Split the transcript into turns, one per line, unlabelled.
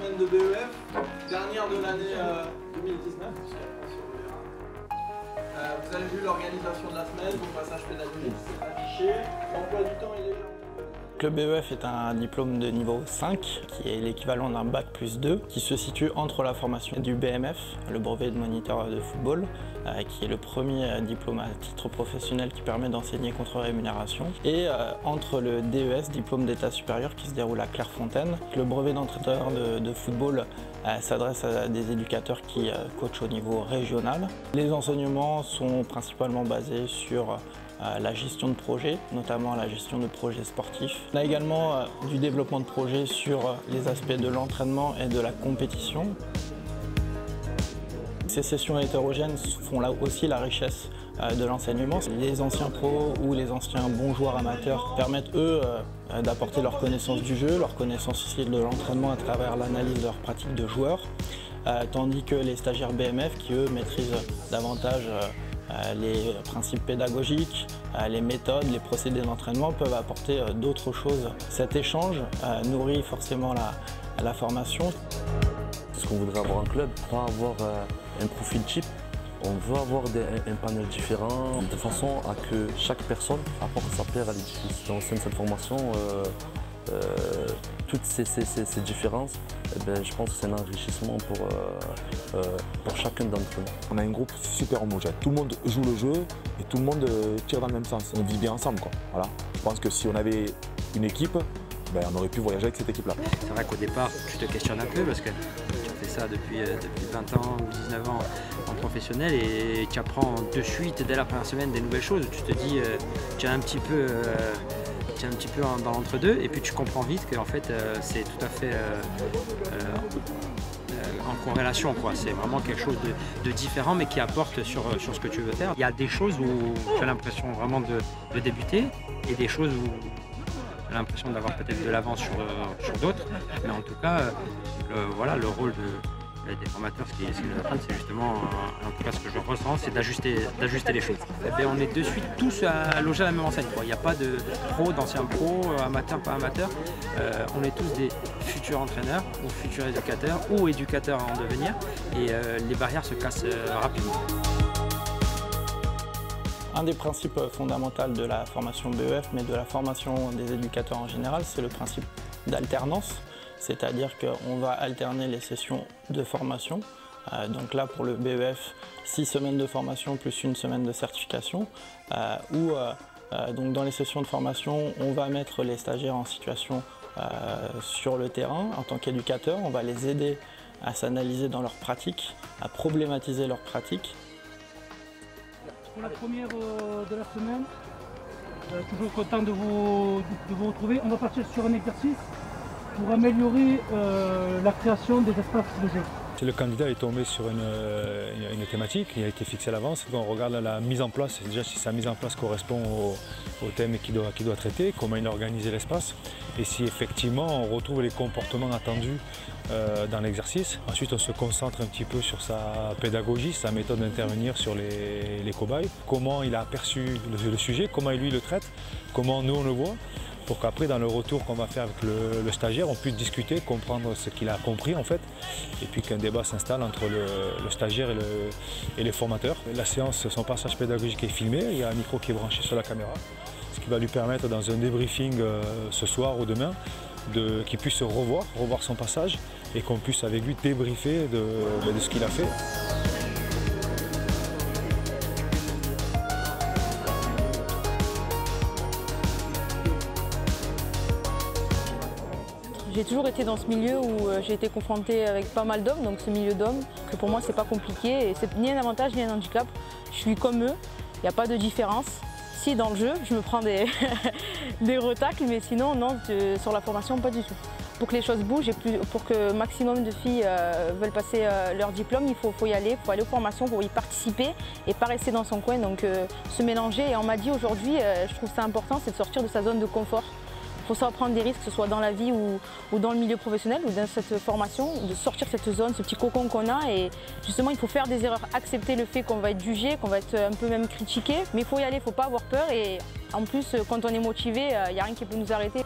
semaine de BEF, dernière de l'année 2019. Vous avez vu l'organisation de la semaine, mon passage pédagogique, c'est affiché. L'emploi du temps, il est là.
Le BEF est un diplôme de niveau 5, qui est l'équivalent d'un bac plus 2, qui se situe entre la formation du BMF, le brevet de moniteur de football, qui est le premier diplôme à titre professionnel qui permet d'enseigner contre rémunération, et entre le DES, diplôme d'état supérieur, qui se déroule à Clairefontaine. Le brevet d'entraîneur de football s'adresse à des éducateurs qui coachent au niveau régional. Les enseignements sont principalement basés sur la gestion de projets, notamment la gestion de projets sportifs. On a également du développement de projets sur les aspects de l'entraînement et de la compétition. Ces sessions hétérogènes font là aussi la richesse de l'enseignement. Les anciens pros ou les anciens bons joueurs amateurs permettent eux d'apporter leur connaissance du jeu, leur connaissance aussi de l'entraînement à travers l'analyse de leurs pratiques de joueurs, tandis que les stagiaires BMF qui eux maîtrisent davantage les principes pédagogiques, les méthodes, les procédés d'entraînement peuvent apporter d'autres choses. Cet échange nourrit forcément la formation.
Ce qu'on voudrait avoir un club, pas avoir un profil type. On veut avoir un panel différent de façon à que chaque personne apporte sa pierre à l'édifice. Au sein de cette formation, toutes ces différences, je pense que c'est un enrichissement pour chacun d'entre nous.
On a un groupe super homogène. Tout le monde joue le jeu et tout le monde tire dans le même sens. On vit bien ensemble, quoi. Voilà. Je pense que si on avait une équipe, on aurait pu voyager avec cette équipe-là.
C'est vrai qu'au départ, tu te questionnes un peu parce que tu fais ça depuis 20 ans, 19 ans en professionnel et tu apprends de suite, dès la première semaine, des nouvelles choses. Tu te dis, tu es un petit peu dans l'entre-deux et puis tu comprends vite qu'en fait c'est tout à fait en corrélation, quoi. C'est vraiment quelque chose de différent mais qui apporte sur ce que tu veux faire. Il y a des choses où tu as l'impression vraiment de débuter et des choses où tu as l'impression d'avoir peut-être de l'avance sur d'autres, mais en tout cas voilà, le rôle des formateurs, ce qu'ils nous apprennent, c'est justement, en tout cas ce que je ressens, c'est d'ajuster les choses. On est de suite tous logés à la même enseigne, quoi. Il n'y a pas de pros, d'anciens pros, amateurs, pas amateurs. On est tous des futurs entraîneurs ou futurs éducateurs ou éducateurs en devenir et les barrières se cassent rapidement.
Un des principes fondamentaux de la formation BEF, mais de la formation des éducateurs en général, c'est le principe d'alternance. C'est-à-dire qu'on va alterner les sessions de formation. Donc là, pour le BEF, 6 semaines de formation plus 1 semaine de certification. Donc dans les sessions de formation, on va mettre les stagiaires en situation sur le terrain. En tant qu'éducateur, on va les aider à s'analyser dans leurs pratiques, à problématiser leurs pratiques.
Pour la première de la semaine, toujours content de vous retrouver. On va partir sur un exercice pour améliorer la création des espaces de jeu.
Le candidat est tombé sur une thématique qui a été fixée à l'avance. On regarde la mise en place, déjà si sa mise en place correspond au thème qu'il doit traiter, comment il a organisé l'espace et si effectivement on retrouve les comportements attendus dans l'exercice. Ensuite on se concentre un petit peu sur sa pédagogie, sa méthode d'intervenir sur les cobayes, comment il a perçu le sujet, comment lui le traite, comment nous on le voit, pour qu'après dans le retour qu'on va faire avec le stagiaire, on puisse discuter, comprendre ce qu'il a compris en fait, et puis qu'un débat s'installe entre le stagiaire et les formateurs. La séance, son passage pédagogique est filmé, il y a un micro qui est branché sur la caméra, ce qui va lui permettre dans un débriefing ce soir ou demain, qu'il puisse revoir son passage et qu'on puisse avec lui débriefer de ce qu'il a fait.
J'ai toujours été dans ce milieu où j'ai été confrontée avec pas mal d'hommes, donc ce milieu d'hommes, que pour moi c'est pas compliqué et c'est ni un avantage ni un handicap. Je suis comme eux, il n'y a pas de différence. Si dans le jeu, je me prends des retacles, mais sinon non, sur la formation pas du tout. Pour que les choses bougent et pour que maximum de filles veulent passer leur diplôme, il faut y aller, il faut aller aux formations pour y participer et pas rester dans son coin, donc se mélanger. Et on m'a dit aujourd'hui, je trouve ça important, c'est de sortir de sa zone de confort. Il faut savoir prendre des risques, que ce soit dans la vie ou dans le milieu professionnel ou dans cette formation, de sortir de cette zone, ce petit cocon qu'on a. Et justement, il faut faire des erreurs, accepter le fait qu'on va être jugé, qu'on va être un peu même critiqué. Mais il faut y aller, il ne faut pas avoir peur. Et en plus, quand on est motivé, il n'y a rien qui peut nous arrêter.